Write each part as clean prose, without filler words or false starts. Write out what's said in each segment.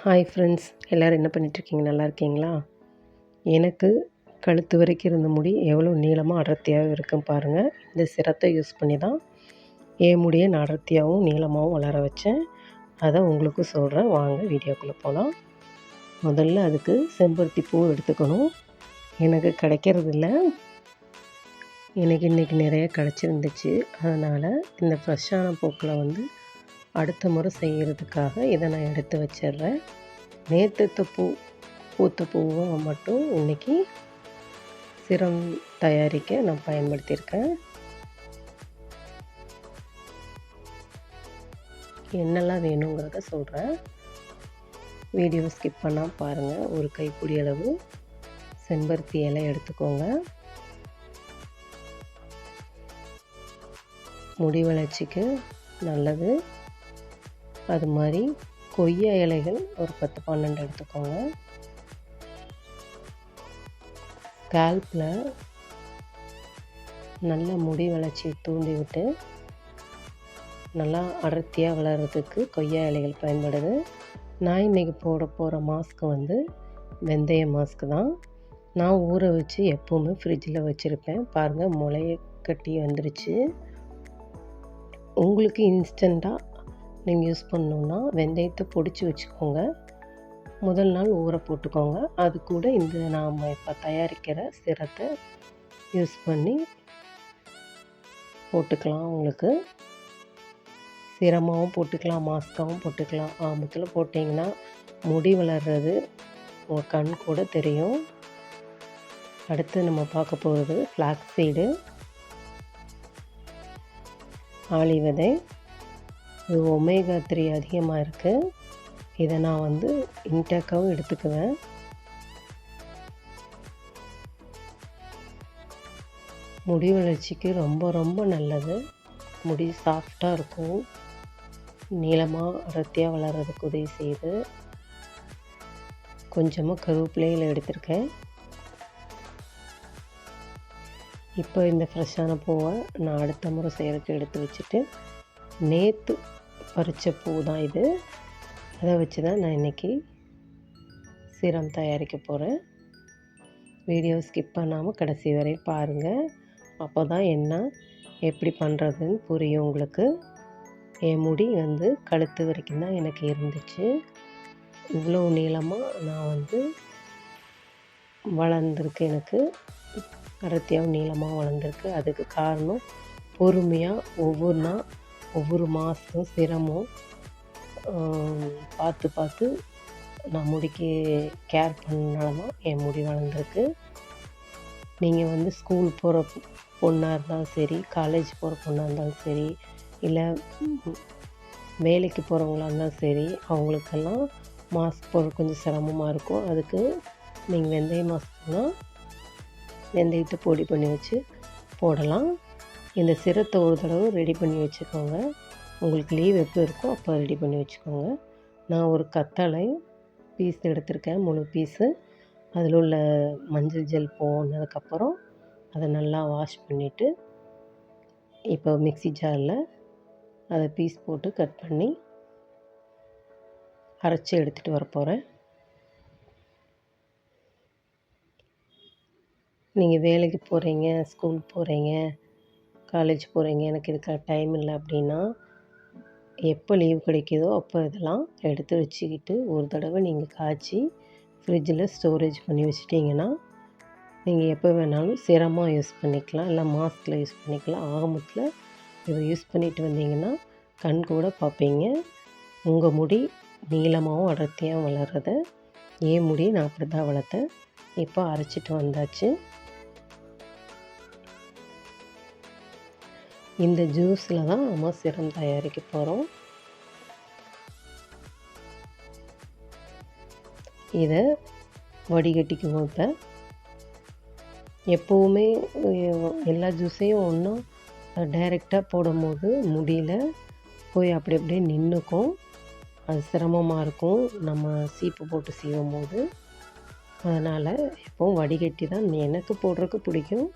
Hi friends, எல்லோரும் என்ன பண்ணிகிட்ருக்கீங்க? நல்லா இருக்கீங்களா? எனக்கு கழுத்து வரைக்கும் இருந்த முடி எவ்வளோ நீளமாக அடர்த்தியாகவும் இருக்குன்னு பாருங்கள். இந்த சிரத்தை யூஸ் பண்ணி தான் என் முடியை நான் அடர்த்தியாகவும் நீளமாகவும் வளர வச்சேன். அதை உங்களுக்கும் சொல்கிறேன். வாங்க வீடியோக்குள்ளே போகலாம். முதல்ல அதுக்கு செம்பருத்தி பூ எடுத்துக்கணும். எனக்கு கிடைக்கிறதில்ல. எனக்கு இன்றைக்கி நிறைய கிடச்சிருந்துச்சு. அதனால் இந்த ஃப்ரெஷ்ஷான பூக்களை அடுத்த முறை செய்கிறதுக்காக இதை நான் எடுத்து வச்சிடுறேன். நேற்று பூத்த பூவை மட்டும் இன்றைக்கி சிரம் தயாரிக்க நான் பயன்படுத்தியிருக்கேன். என்னெல்லாம் வேணுங்கிறத சொல்கிறேன். வீடியோ ஸ்கிப் பண்ணால் பாருங்கள். ஒரு கைப்பிடி அளவு செம்பருத்தி இலை எடுத்துக்கோங்க. முடி வளர்ச்சிக்கு நல்லது. அது மாதிரி கொய்யா இலைகள் ஒரு 10-12 எடுத்துக்கோங்க. ஸ்கால்பில் நல்ல முடி வளர்ச்சியை தூண்டி விட்டு நல்லா அடர்த்தியாக வளர்கிறதுக்கு கொய்யா இலைகள் பயன்படுது. நான் இன்றைக்கி போட போகிற மாஸ்க்கு வெந்தய மாஸ்க்கு தான். நான் ஊற வச்சு எப்போவுமே ஃப்ரிட்ஜில் வச்சுருப்பேன். பாருங்கள், முளைய கட்டி வந்துருச்சு. உங்களுக்கு இன்ஸ்டண்ட்டாக நீங்கள் யூஸ் பண்ணணுன்னா வெந்தயத்தை பொடிச்சு வச்சுக்கோங்க. முதல் நாள் ஊற போட்டுக்கோங்க. அது கூட இந்த நாம் இப்போ தயாரிக்கிற சிரத்தை யூஸ் பண்ணி போட்டுக்கலாம். உங்களுக்கு சிரமாகவும் போட்டுக்கலாம், மாஸ்காகவும் போட்டுக்கலாம். ஆமத்தில் போட்டிங்கன்னா முடி வளர்கிறது உங்கள் கண் கூட தெரியும். அடுத்து நம்ம பார்க்க போகிறது ஃப்ளாக்ஸ் சீடு, ஆளி விதை. இது ஒமேகா 3 அதிகமாக இருக்குது. இதை நான் இன்டேக்காகவும் எடுத்துக்குவேன். முடி வளர்ச்சிக்கு ரொம்ப ரொம்ப நல்லது. முடி சாஃப்டாக இருக்கும். நீளமாக அடர்த்தியாக வளர்கிறதுக்கு உதவி செய்யுது. கொஞ்சமாக கருவேப்பிலையில் எடுத்திருக்கேன். இப்போ இந்த ஃப்ரெஷ்ஷான பூவை நான் அடுத்த முறை செய்கிறதுக்கு எடுத்து வச்சுட்டு, நேற்று பறித்த பூ தான் இது. அதை வச்சு தான் நான் இன்றைக்கி சிரம் தயாரிக்க போகிறேன். வீடியோ ஸ்கிப் பண்ணாமல் கடைசி வரை பாருங்கள். அப்போ தான் எப்படி பண்ணுறதுன்னு புரியும் உங்களுக்கு. என் முடி கழுத்து வரைக்கும் தான் எனக்கு இருந்துச்சு. இவ்வளோ நீளமாக நான் வளர்ந்துருக்கு. எனக்கு அடர்த்தியாகவும் நீளமாக வளர்ந்துருக்கு. அதுக்கு காரணம் பொறுமையாக ஒவ்வொரு மாதம் சிரமும் பார்த்து நான் முடிக்கு கேர் பண்ணனால தான் என் முடி வளர்ந்துருக்கு. நீங்கள் ஸ்கூல் போகிற பொண்ணாக இருந்தாலும் சரி, காலேஜ் போகிற பொண்ணாக இருந்தாலும் சரி, இல்லை வேலைக்கு போகிறவங்களா இருந்தாலும் சரி, அவங்களுக்கெல்லாம் மாஸ்க் போட கொஞ்சம் சிரமமாக இருக்கும். அதுக்கு நீங்கள் வெந்தய மாஸ்க்னால் வெந்தயத்தை பொடி பண்ணி வச்சு போடலாம். இந்த சிரத்தை ஒரு தடவை ரெடி பண்ணி வச்சுக்கோங்க. உங்களுக்கு லீவ் எப்போ இருக்கோ அப்போ ரெடி பண்ணி வச்சுக்கோங்க. நான் ஒரு கத்தாழை பீஸ் எடுத்திருக்கேன், முழு பீஸு. அதில் உள்ள மஞ்சள் ஜெல் போனதுக்கப்புறம் அதை நல்லா வாஷ் பண்ணிவிட்டு இப்போ மிக்ஸி ஜாரில் அதை பீஸ் போட்டு கட் பண்ணி அரைச்சி எடுத்துகிட்டு வர போகிறேன். நீங்கள் வேலைக்கு போகிறீங்க, ஸ்கூல் போகிறீங்க, காலேஜ் போகிறீங்க, எனக்கு இதுக்கு டைம் இல்லை அப்படின்னா எப்போ லீவ் கிடைக்கிதோ அப்போ இதெல்லாம் எடுத்து வச்சுக்கிட்டு ஒரு தடவை நீங்கள் காய்ச்சி ஃப்ரிட்ஜில் ஸ்டோரேஜ் பண்ணி வச்சிட்டிங்கன்னா நீங்கள் எப்போ வேணாலும் சிரமாக யூஸ் பண்ணிக்கலாம், இல்லை மாஸ்கில் யூஸ் பண்ணிக்கலாம். ஆகமத்தில் இதை யூஸ் பண்ணிட்டு வந்தீங்கன்னா கண் கூட பார்ப்பீங்க. உங்கள் முடி நீளமாகவும் அடர்த்தியாகவும் வளர்கிறத என் முடி நான் அப்படி தான் வளர்த்தேன். இப்போ அரைச்சிட்டு வந்தாச்சு. இந்த ஜூஸில் தான் நம்ம சிரம் தயாரிக்க போகிறோம். இதை வடிகட்டிக்குவோம். இப்போ எப்போவுமே எல்லா ஜூஸையும் ஒன்றும் டைரெக்டாக போடும்போது முடியல போய் அப்படியே நின்றுக்கும். அது சிரமமாக இருக்கும் நம்ம சீப்பு போட்டு சீவும் போது. அதனால் எப்போவும் வடிகட்டி தான் எனக்கு போடுறதுக்கு பிடிக்கும்.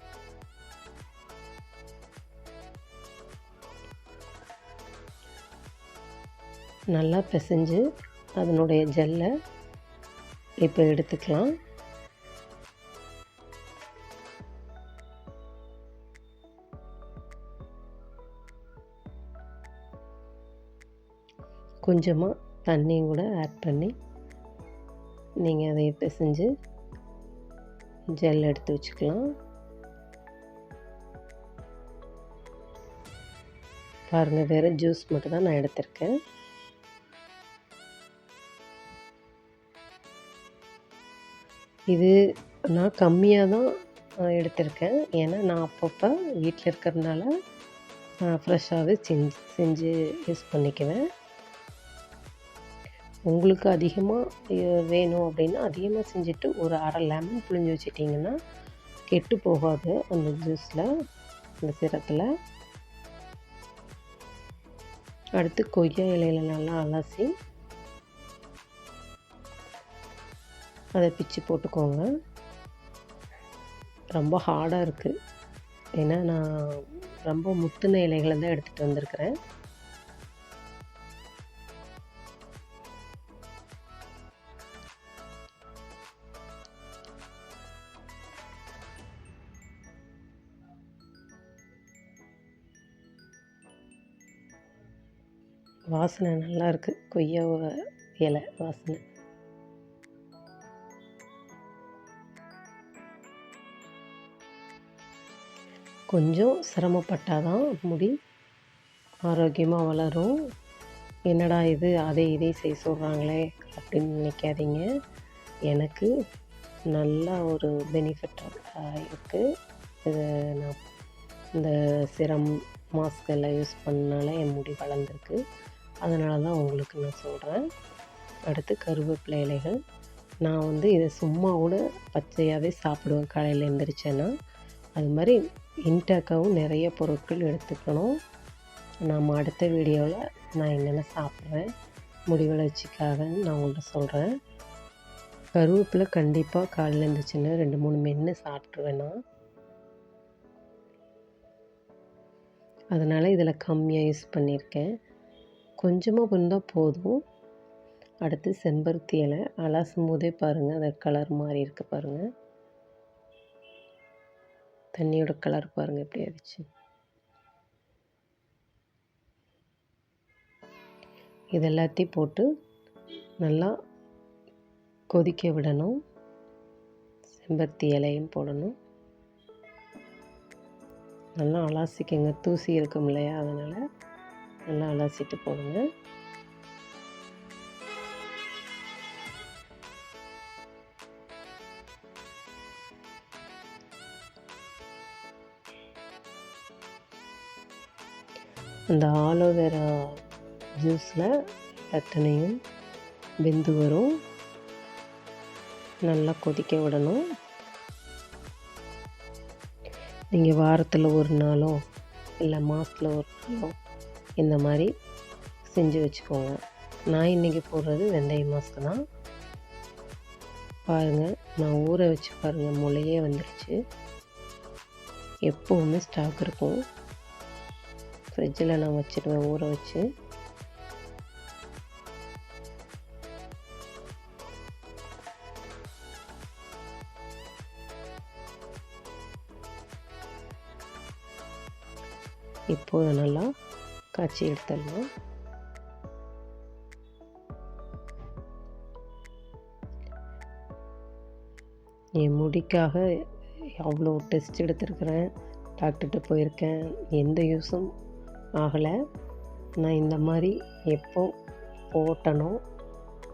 நல்லா பிசைஞ்சு அதனுடைய ஜெல்லை இப்போ எடுத்துக்கலாம். கொஞ்சமாக தண்ணியும் கூட ஆட் பண்ணி நீங்கள் அதை பிசைஞ்சு ஜெல் எடுத்து வச்சுக்கலாம். பாருங்கள், வேறு ஜூஸ் மட்டும் தான் நான் எடுத்திருக்கேன். இது நான் கம்மியாக தான் எடுத்திருக்கேன். ஏன்னா நான் அப்பப்போ வீட்டில் இருக்கிறதுனால ஃப்ரெஷ்ஷாகவே செஞ்சு யூஸ் பண்ணிக்குவேன். உங்களுக்கு அதிகமாக வேணும் அப்படின்னா அதிகமாக செஞ்சுட்டு ஒரு அரை லெமன் புழிஞ்சு வச்சிட்டிங்கன்னா கெட்டு போகாது அந்த ஜூஸில், அந்த சிரப்பில். அடுத்து கொய்யா இலையில் நல்லா அலசி அதை பிச்சு போட்டுக்கோங்க. ரொம்ப ஹார்டாக இருக்குது, ஏன்னா நான் ரொம்ப முத்துன இலைகளை தான் எடுத்துகிட்டு வந்திருக்கிறேன். வாசனை நல்லா இருக்குது, கொய்யா இலை வாசனை. கொஞ்சம் சிரமப்பட்டால் தான் முடி ஆரோக்கியமாக வளரும். என்னடா இது அதை இதை செய்ய சொல்கிறாங்களே அப்படின்னு நினைக்காதீங்க. எனக்கு நல்ல ஒரு பெனிஃபிட் இருக்குது. இது நான் இந்த சிரம் மாஸ்க் எல்லாம் யூஸ் பண்ணனால என் முடி வளர்ந்துருக்கு. அதனால தான் உங்களுக்கு நான் சொல்கிறேன். அடுத்து கருவேப்பிலை இலைகள். நான் வந்து இதை சும்மா கூட பச்சையாகவே சாப்பிடுவேன் காலையில் எழுந்திரிச்சேன்னா. அது மாதிரி இன்டேக்காகவும் நிறைய பொருட்கள் எடுத்துக்கணும். நாம் அடுத்த வீடியோவில் நான் என்னென்ன சாப்பிட்றேன் முடி வளர்ச்சிக்காகன்னு நான் உங்கள்கிட்ட சொல்கிறேன். கருவேப்பிலை கண்டிப்பாக காலையில் எழுந்திரிச்சின்னா 2-3 மென்று சாப்பிட்ருவேன் நான். அதனால் இதில் கம்மியாக யூஸ் பண்ணியிருக்கேன். கொஞ்சமாக இருந்தால் போதும். அடுத்து செம்பருத்தி இலை. அலசும் போதே பாருங்கள் அந்த கலர் மாறி இருக்குது பாருங்கள். தண்ணியோட கலர் பாருங்கள் எப்படி ஆயிடுச்சு. இது எல்லாத்தையும் போட்டு நல்லா கொதிக்க விடணும். செம்பருத்தி இலையும் போடணும். நல்லா அலசிக்கங்க, தூசி இருக்கும் இல்லையா, அதனால் நல்லா அலசிட்டு போடுங்க. அந்த ஆலோவேரா ஜூஸில் அத்தனையும் வெந்து வரும். நல்லா கொதிக்க விடணும். நீங்கள் வாரத்தில் ஒரு நாளோ இல்லை மாதத்தில் ஒரு நாளோ இந்த மாதிரி செஞ்சு வச்சுக்கோங்க. நான் இன்றைக்கி போடுறது வெந்தய மாஸ்க்கு தான். பாருங்கள், நான் ஊற வச்சு பாருங்கள், முளையே வந்துடுச்சு. எப்போவுமே ஸ்டாக் இருக்கும். ஃப்ரிட்ஜில் நான் வச்சுருவேன் ஊற வச்சு. இப்போது நல்லா காய்ச்சி எடுத்துடலாம். என் முடிக்காக அவ்வளோ டெஸ்ட் எடுத்துருக்கிறேன், டாக்டர்கிட்ட போயிருக்கேன், எந்த யூஸும் ஆகலை. நான் இந்த மாதிரி எப்போ போட்டனோ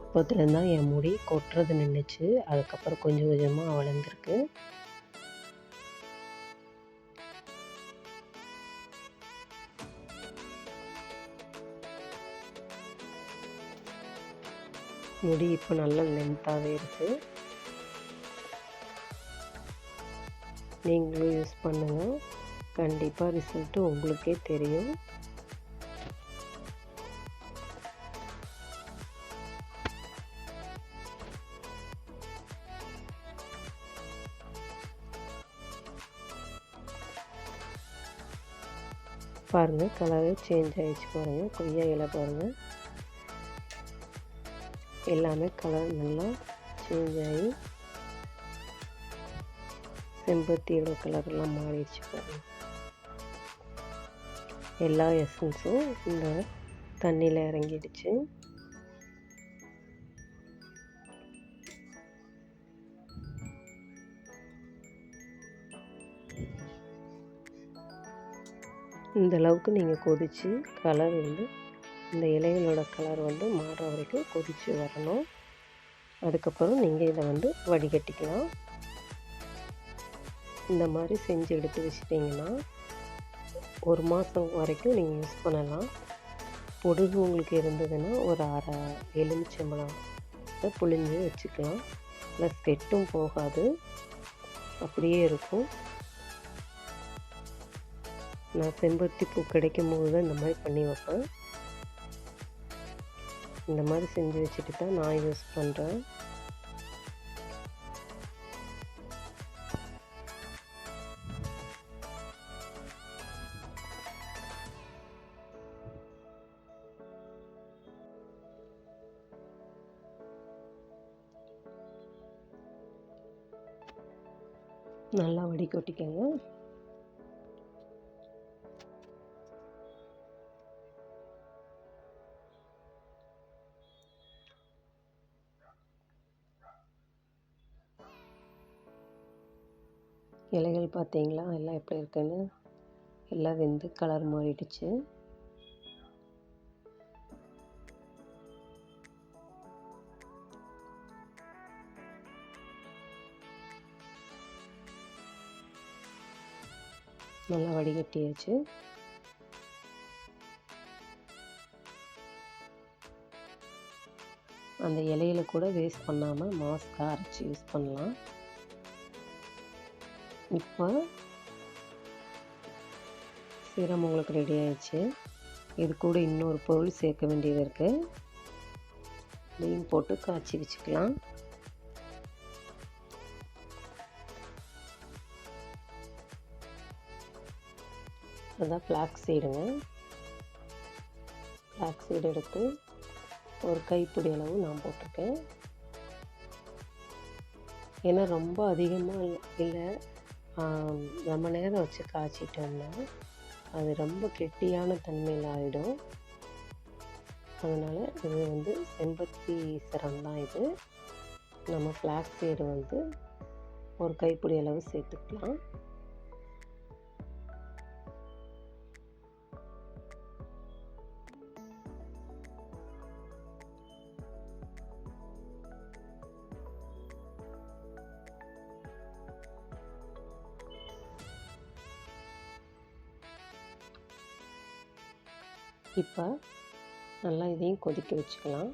அப்போத்துலேருந்து தான் என் முடி கொட்டுறது நின்றுச்சு. அதுக்கப்புறம் கொஞ்சம் கொஞ்சமாக வளர்ந்துருக்கு. முடி இப்போ நல்லா லென்த்தாகவே இருக்குது. நீங்களும் யூஸ் பண்ணுங்கள், கண்டிப்பாக ரிசல்ட்டு உங்களுக்கே தெரியும். பாருங்கள், கலரே சேஞ்ச் ஆகிடுச்சு பாருங்கள். கொய்யா இலை பாருங்கள். எல்லாமே கலர் நல்லா சேஞ்ச் ஆகி செம்பருத்தியோட கலரெல்லாம் மாறிடுச்சு பாருங்கள். எல்லா எசன்ஸும் இந்த தண்ணியில் இறங்கிடுச்சு. இந்த அளவுக்கு நீங்கள் கொதித்து கலர் வந்து இந்த இலைகளோட கலர் வந்து மாறுற வரைக்கும் கொதித்து வரணும். அதுக்கப்புறம் நீங்கள் இதை வந்து வடிகட்டிக்கலாம். இந்த மாதிரி செஞ்சு எடுத்து வச்சிட்டிங்கன்னா 1 மாதம் வரைக்கும் நீங்கள் யூஸ் பண்ணலாம். பொடுகு உங்களுக்கு இருந்ததுன்னா ஒரு அரை எலுமிச்சம்பழம் புழிஞ்சு வச்சுக்கலாம். ப்ளஸ் கெட்டும் போகாது, அப்படியே இருக்கும். நான் செம்பருத்தி பூ கிடைக்கும் போது தான் இந்த மாதிரி பண்ணி வைப்பேன். இந்த மாதிரி செஞ்சு வச்சுட்டு தான் நான் யூஸ் பண்ணுறேன். நல்லா வடிகட்டிக்கங்க. இலைகள் பார்த்தீங்களா எல்லாம் எப்படி இருக்குன்னு? எல்லாம் வெந்து கலர் மாறிடுச்சு. நல்லா வடிகட்டியாச்சு. அந்த இலையில கூட வேஸ்ட் பண்ணாமல் மாஸ்காக அரைச்சி யூஸ் பண்ணலாம். இப்போ சீரம் உங்களுக்கு ரெடி ஆயிடுச்சு. இது கூட இன்னொரு பொருள் சேர்க்க வேண்டியது இருக்குது. இதையும் போட்டு காய்ச்சி வச்சுக்கலாம். அதுதான் ஃப்ளாக்ஸ் சீடுங்க. ஃப்ளாக்ஸ் சீடு எடுத்து ஒரு கைப்பிடி அளவு நான் போட்டிருக்கேன். ஏன்னா ரொம்ப அதிகமாக இல்லை, ரொம்ப நேரம் வச்சு காய்ச்சிட்டோம்னா அது ரொம்ப கெட்டியான தன்மையில் ஆகிடும். அதனால் இது வந்து செம்பருத்தி சீரம் தான் இது. நம்ம ஃப்ளாக்ஸ் சீடு வந்து ஒரு கைப்பிடி அளவு சேர்த்துக்கலாம். இப்போ நல்லா இதையும் கொதிக்க வச்சுக்கலாம்.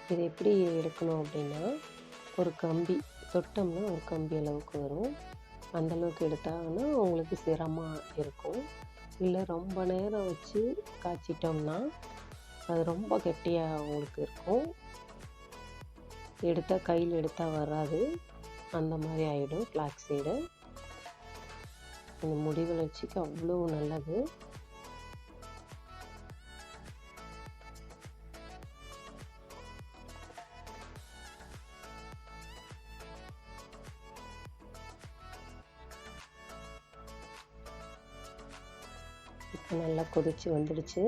இது எப்படி எடுக்கணும் அப்படின்னா, ஒரு கம்பி தொட்டோம்னா ஒரு கம்பி அளவுக்கு வரும். அந்தளவுக்கு எடுத்தாங்கன்னா உங்களுக்கு சிரமமாக இருக்கும். இல்லை ரொம்ப நேரம் வச்சு காய்ச்சிட்டோம்னா அது ரொம்ப கெட்டியாக உங்களுக்கு இருக்கும். எடுத்தால் கையில் எடுத்தால் வராது, அந்த மாதிரி ஆகிடும். ஃப்ளாக்ஸ் சீடு அந்த முடி வளர்ச்சிக்கு அவ்வளோ நல்லது. இப்போ நல்லா கொதித்து வந்துடுச்சு.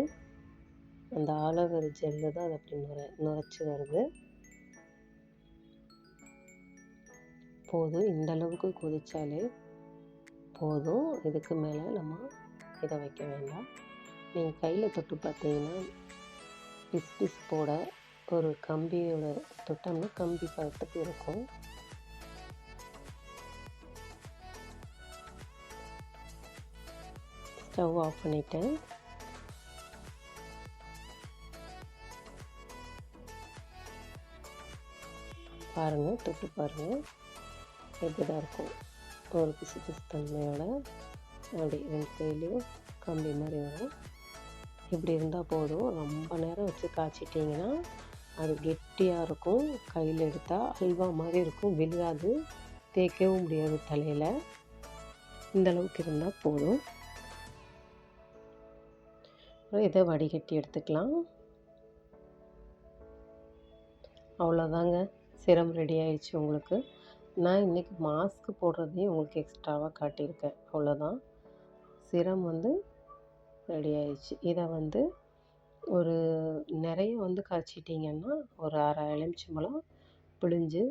அந்த ஆலோவேரா ஜெல்லு தான் அது அப்படி நுரைச்சி வருது. போதும், இந்த அளவுக்கு கொதித்தாலே போதும். இதுக்கு மேலே நம்ம இதை வைக்க வேண்டாம். நீங்கள் கையில் தொட்டு பார்த்தீங்கன்னா பிஸ் பிஸ் போட ஒரு கம்பியோட தொட்டோம்னா கம்பி பதத்துக்கு இருக்கும். ஸ்டவ் ஆஃப் பண்ணிட்டேன். பாருங்கள், தொட்டு பாருங்கள் எப்படி தான் இருக்கும். ஒரு பிசு பிசு தன்மையோட அப்படி 2 கையிலையும் கம்பி மாதிரி வரும். இப்படி இருந்தால் போதும். ரொம்ப நேரம் வச்சு காய்ச்சிட்டிங்கன்னா அது கெட்டியாக இருக்கும். கையில் எடுத்தால் அல்வா மாதிரி இருக்கும், விழுகாது, தேய்க்கவும் முடியாது தலையில். இந்த அளவுக்கு இருந்தால் போதும். இதை வடிகட்டி எடுத்துக்கலாம். அவ்வளோதாங்க, சிரம் ரெடி ஆயிடுச்சு உங்களுக்கு. நான் இன்றைக்கி மாஸ்க் போடுறதையும் உங்களுக்கு எக்ஸ்ட்ராவாக காட்டியிருக்கேன். அவ்வளோதான், சிரம் ரெடி ஆயிடுச்சு. இதை ஒரு நிறைய காய்ச்சிட்டிங்கன்னா ஒரு அரை எலுமிச்சம்பழம் பிழிஞ்சு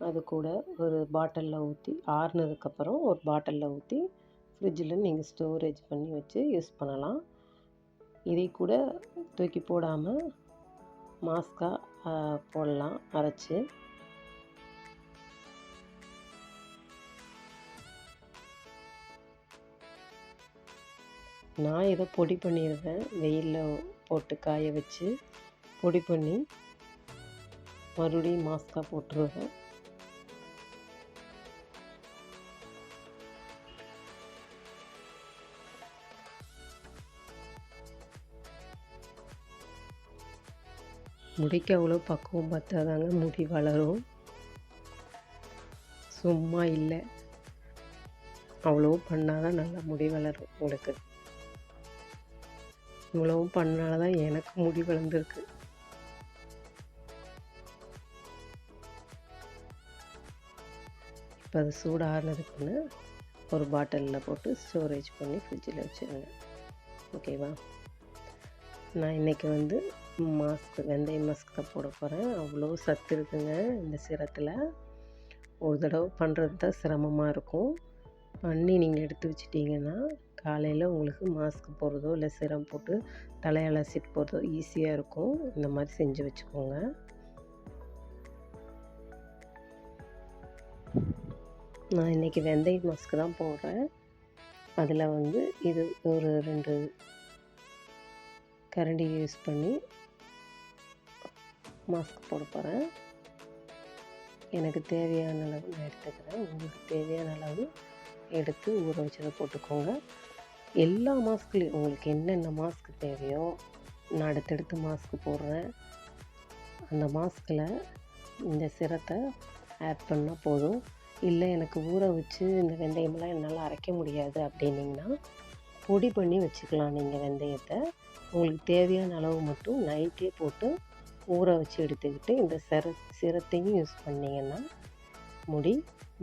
அது கூட ஒரு பாட்டிலில் ஊற்றி ஆறுனதுக்கப்புறம் ஒரு பாட்டிலில் ஊற்றி ஃப்ரிட்ஜில் நீங்கள் ஸ்டோரேஜ் பண்ணி வச்சு யூஸ் பண்ணலாம். இதை கூட தூக்கி போடாமல் மாஸ்காக போடலாம் அரைச்சி. நான் இதை பொடி பண்ணிடுவேன், வெயிலில் போட்டு காய வச்சு பொடி பண்ணி மறுபடியும் மாஸ்காக போட்டுருவேன். முடிக்கு அவ்வளோ பக்குவம் பார்த்தாதாங்க முடி வளரும், சும்மா இல்லை. அவ்வளோ பண்ணால் தான் நல்லா முடி வளரும் உங்களுக்கு. இவ்வளவும் பண்ணால தான் எனக்கு முடி வளர்ந்துருக்கு. இப்போ அது சூடு ஆறுனதுக்குன்னு ஒரு பாட்டிலில் போட்டு ஸ்டோரேஜ் பண்ணி ஃப்ரிட்ஜில் வச்சுருங்க. ஓகேவா? நான் இன்றைக்கி மாஸ்க், வெந்தய மாஸ்க் தான் போட போகிறேன். அவ்வளோ சத்து இருக்குங்க இந்த சிரத்தில். ஒரு தடவை பண்ணுறது தான் சிரமமாக இருக்கும். பண்ணி நீங்கள் எடுத்து வச்சிட்டிங்கன்னா காலையில் உங்களுக்கு மாஸ்க் போடுறதோ இல்லை சிரம் போட்டு தலையை அலசிட்டு போகிறதோ ஈஸியாக இருக்கும். இந்த மாதிரி செஞ்சு வச்சுக்கோங்க. நான் இன்றைக்கி வெந்தய மாஸ்க் தான் போடுறேன். அதில் இது ஒரு 2 கரண்டி யூஸ் பண்ணி மாஸ்க் போட போகிறேன். எனக்கு தேவையான அளவு நான் எடுத்துக்கிறேன். உங்களுக்கு தேவையான அளவு எடுத்து ஊற வச்சதை போட்டுக்கோங்க. எல்லா மாஸ்க்லேயும் உங்களுக்கு என்னென்ன மாஸ்க் தேவையோ நான் அடுத்தடுத்து மாஸ்க் போடுறேன். அந்த மாஸ்கில் இந்த சிரத்தை ஆட் பண்ணால் போதும். இல்லை எனக்கு ஊற வச்சு இந்த வெந்தயமெல்லாம் என்னால் அரைக்க முடியாது அப்படின்னிங்கன்னா பொடி பண்ணி வச்சுக்கலாம். நீங்கள் வெந்தயத்தை உங்களுக்கு தேவையான அளவு மட்டும் நைட்டே போட்டு ஊற வச்சு எடுத்துக்கிட்டு இந்த சிரத்தையும் யூஸ் பண்ணிங்கன்னா முடி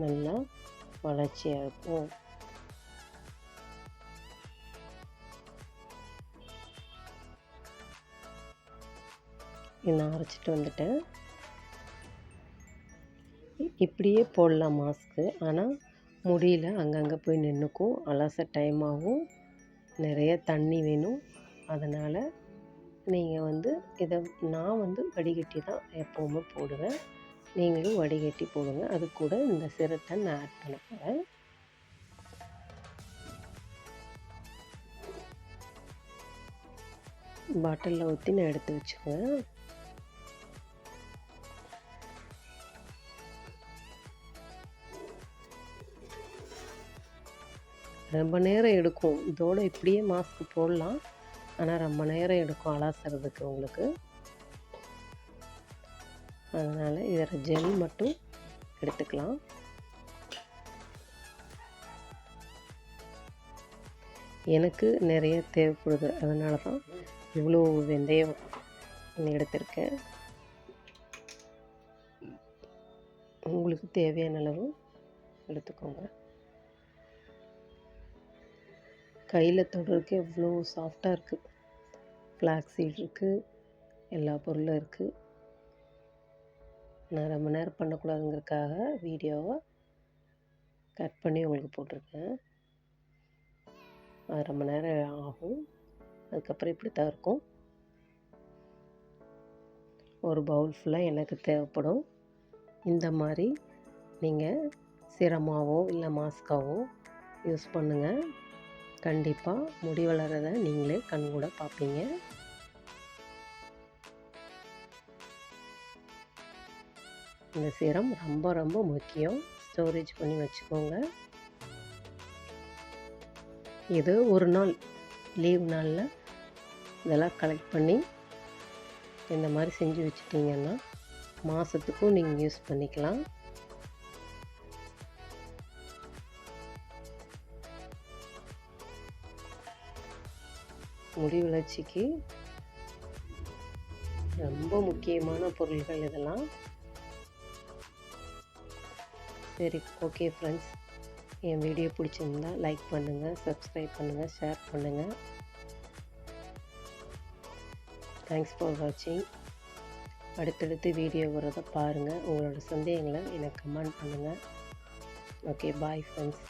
நல்லா வளர்ச்சியாக இருக்கும். நான் அரைச்சிட்டு வந்துட்டேன். இப்படியே போடலாம் மாஸ்க்கு, ஆனால் முடியல அங்கங்கே போய் நின்றுக்கும், அலச டைம் ஆகும், நிறைய தண்ணி வேணும். அதனால் நீங்கள் இதை நான் வடிகட்டி தான் எப்போவுமே போடுவேன். நீங்களும் வடிகட்டி போடுங்க. அது கூட இந்த சிரத்தை நான் ஆட் பண்ண போகிறேன். பாட்டிலில் ஊற்றி நான் எடுத்து வச்சுக்குவேன். ரொம்ப நேரம் எடுக்கும். இதோடு இப்படியே மாஸ்க் போடலாம், ஆனால் ரொம்ப நேரம் எடுக்கும் அலாசுறதுக்கு உங்களுக்கு. அதனால் இதில் ஜெல் மட்டும் எடுத்துக்கலாம். எனக்கு நிறைய தேவைப்படுது, அதனால தான் இவ்வளோ வெந்தயம் எடுத்திருக்கேன். உங்களுக்கு தேவையான அளவு எடுத்துக்கோங்க. கையில் தொடுறதுக்கு எவ்வளோ சாஃப்டாக இருக்குது. ஃப்ளாக்ஸ் சீட் இருக்குது, எல்லா பொருளும் இருக்குது. நான் ரொம்ப நேரம் பண்ணக்கூடாதுங்கிறதுக்காக வீடியோவை கட் பண்ணி உங்களுக்கு போட்டிருக்கேன். அது ரொம்ப நேரம் ஆகும். அதுக்கப்புறம் இப்படி தான் இருக்கும். ஒரு பவுல் ஃபுல்லாக எனக்கு தேவைப்படும். இந்த மாதிரி நீங்கள் சிரமாவோ இல்லை மாஸ்காவோ யூஸ் பண்ணுங்கள். கண்டிப்பாக முடி வளர்கிறத நீங்களே கண்கூட பார்ப்பீங்க. இந்த சிரம் ரொம்ப ரொம்ப முக்கியம். ஸ்டோரேஜ் பண்ணி வச்சுக்கோங்க. இது ஒரு நாள் லீவ் நாளில் இதெல்லாம் கலெக்ட் பண்ணி இந்த மாதிரி செஞ்சு வச்சிட்டிங்கன்னா மாதத்துக்கும் நீங்கள் யூஸ் பண்ணிக்கலாம். முடி வளர்ச்சிக்கு ரொம்ப முக்கியமான பொருள்கள் இதெல்லாம். சரி, ஓகே ஃப்ரெண்ட்ஸ், என் வீடியோ பிடிச்சிருந்தா லைக் பண்ணுங்கள், சப்ஸ்கிரைப் பண்ணுங்கள், ஷேர் பண்ணுங்கள். தேங்க்ஸ் ஃபார் வாட்சிங். அடுத்தடுத்து வீடியோ வரதை பாருங்கள். உங்களோட சந்தேகங்களை எனக்கு கமெண்ட் பண்ணுங்கள். Okay, bye friends.